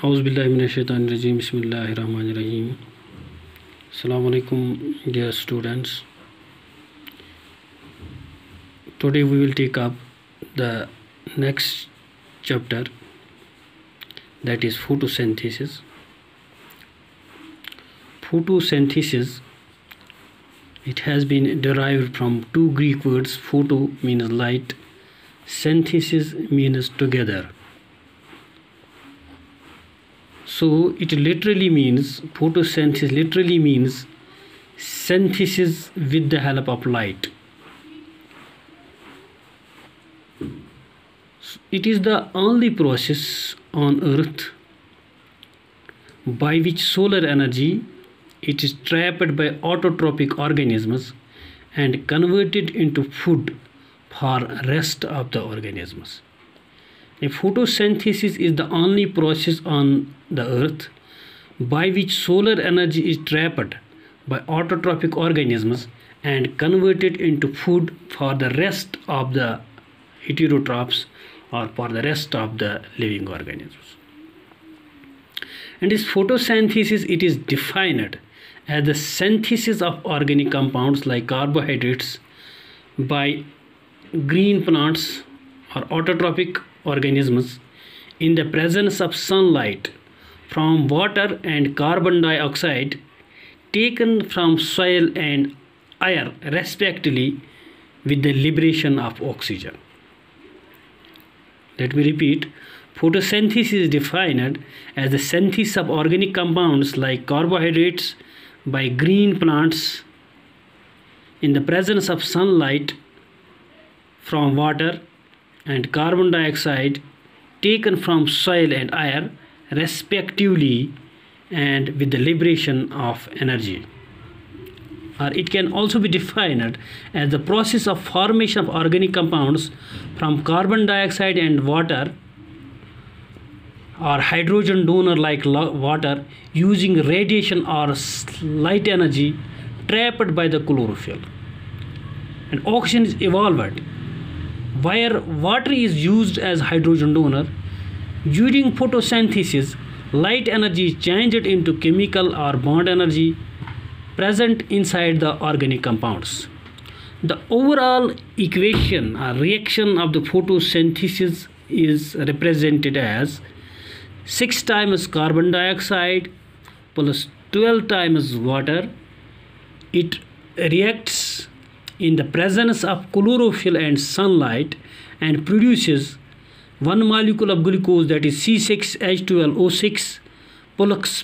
Auzubillahiminash-shaytanir-rajim. Bismillahir-rahmanir-rahim. Assalamu alaikum, dear students. Today we will take up the next chapter, that is photosynthesis. Photosynthesis, it has been derived from two Greek words. Photo means light, synthesis means together. So it literally means, photosynthesis literally means synthesis with the help of light. It is the only process on earth by which solar energy it is trapped by autotrophic organisms and converted into food for rest of the organisms. A photosynthesis is the only process on the earth by which solar energy is trapped by autotrophic organisms and converted into food for the rest of the heterotrophs, or for the rest of the living organisms. And this photosynthesis, it is defined as the synthesis of organic compounds like carbohydrates by green plants or autotrophic organisms in the presence of sunlight from water and carbon dioxide taken from soil and air respectively, with the liberation of oxygen. Let me repeat. Photosynthesis is defined as the synthesis of organic compounds like carbohydrates by green plants in the presence of sunlight from water and carbon dioxide taken from soil and air respectively, and with the liberation of energy. Or it can also be defined as the process of formation of organic compounds from carbon dioxide and water or hydrogen donor like water using radiation or light energy trapped by the chlorophyll. And oxygen is evolved where water is used as hydrogen donor. During photosynthesis, light energy is changed into chemical or bond energy present inside the organic compounds. The overall equation or reaction of the photosynthesis is represented as 6 times carbon dioxide plus 12 times water. It reacts in the presence of chlorophyll and sunlight and produces 1 molecule of glucose, that is C6H12O6, plus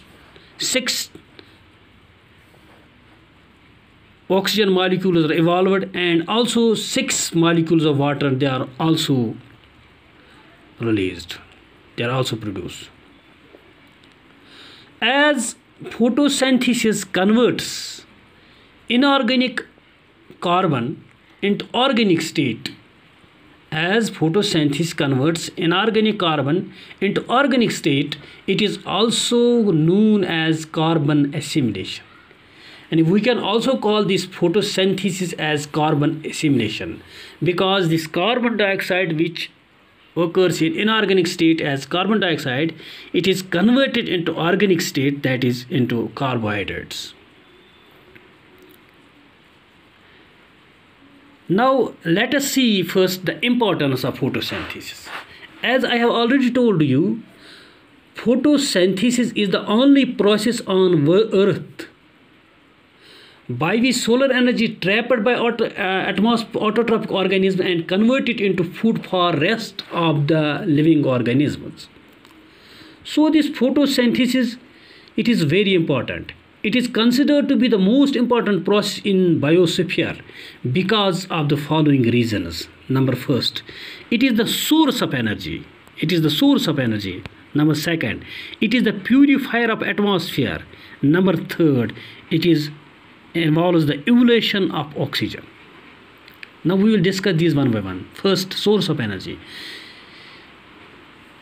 6 oxygen molecules are evolved, and also 6 molecules of water, they are also released, they are also produced. As photosynthesis converts inorganic carbon into organic state, as photosynthesis converts inorganic carbon into organic state, it is also known as carbon assimilation. And we can also call this photosynthesis as carbon assimilation, because this carbon dioxide which occurs in inorganic state as carbon dioxide, it is converted into organic state, that is into carbohydrates. Now let us see first the importance of photosynthesis. As I have already told you, photosynthesis is the only process on earth by which solar energy trapped by autotrophic organisms and converted into food for rest of the living organisms. So this photosynthesis, it is very important. It is considered to be the most important process in biosphere because of the following reasons. Number first, it is the source of energy. It is the source of energy. Number second, it is the purifier of atmosphere. Number third, it involves the evolution of oxygen. Now we will discuss these one by one. First, source of energy.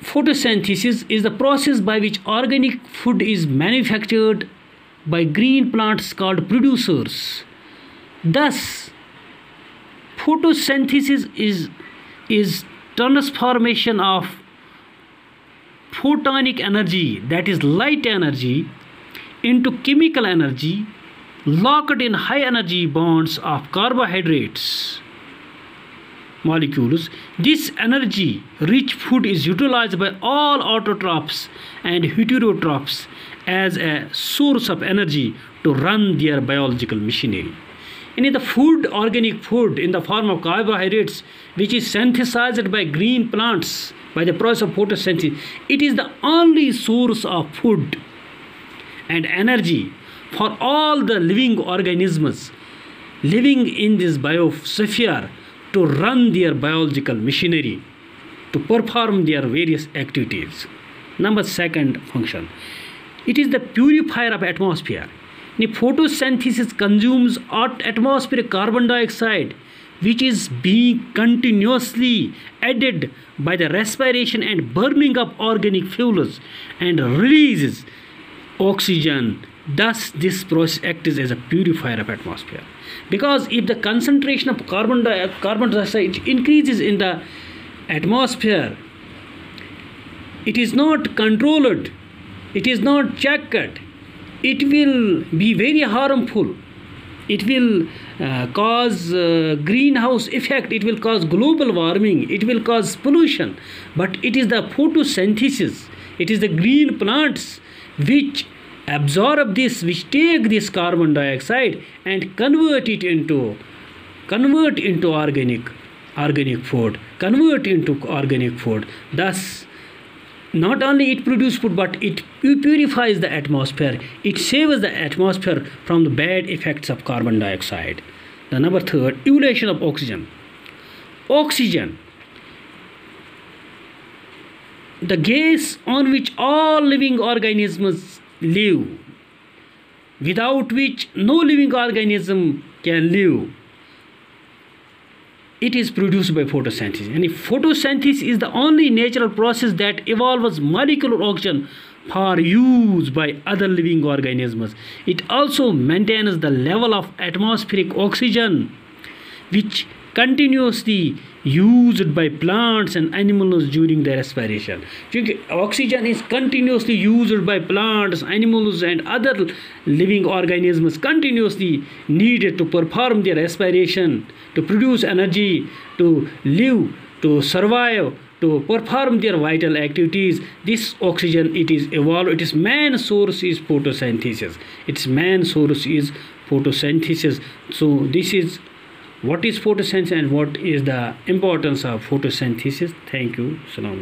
Photosynthesis is the process by which organic food is manufactured by green plants called producers. Thus, photosynthesis is transformation of photonic energy, that is light energy, into chemical energy locked in high energy bonds of carbohydrates molecules. This energy rich food is utilized by all autotrophs and heterotrophs as a source of energy to run their biological machinery. In the food, organic food in the form of carbohydrates, which is synthesized by green plants by the process of photosynthesis, it is the only source of food and energy for all the living organisms living in this biosphere to run their biological machinery, to perform their various activities. Number second function, it is the purifier of atmosphere. The photosynthesis consumes atmospheric carbon dioxide, which is being continuously added by the respiration and burning of organic fuels, and releases oxygen. Thus, this process acts as a purifier of atmosphere. Because if the concentration of carbon dioxide increases in the atmosphere, it is not controlled, it is not checked, it will be very harmful. It will cause greenhouse effect, it will cause global warming, it will cause pollution. But it is the photosynthesis, it is the green plants which absorb this, which take this carbon dioxide and convert into organic food. Thus, not only it produces food, but it purifies the atmosphere. It saves the atmosphere from the bad effects of carbon dioxide. The number third, evolution of oxygen. Oxygen, the gas on which all living organisms live, without which no living organism can live, it is produced by photosynthesis. And photosynthesis is the only natural process that evolves molecular oxygen for use by other living organisms. It also maintains the level of atmospheric oxygen, which continuously used by plants and animals during their respiration. Oxygen is continuously used by plants, animals, and other living organisms, continuously needed to perform their respiration, to produce energy, to live, to survive, to perform their vital activities. This oxygen, it is evolved. Its main source is photosynthesis. Its main source is photosynthesis. So this is what is photosynthesis and what is the importance of photosynthesis. Thank you. Salam.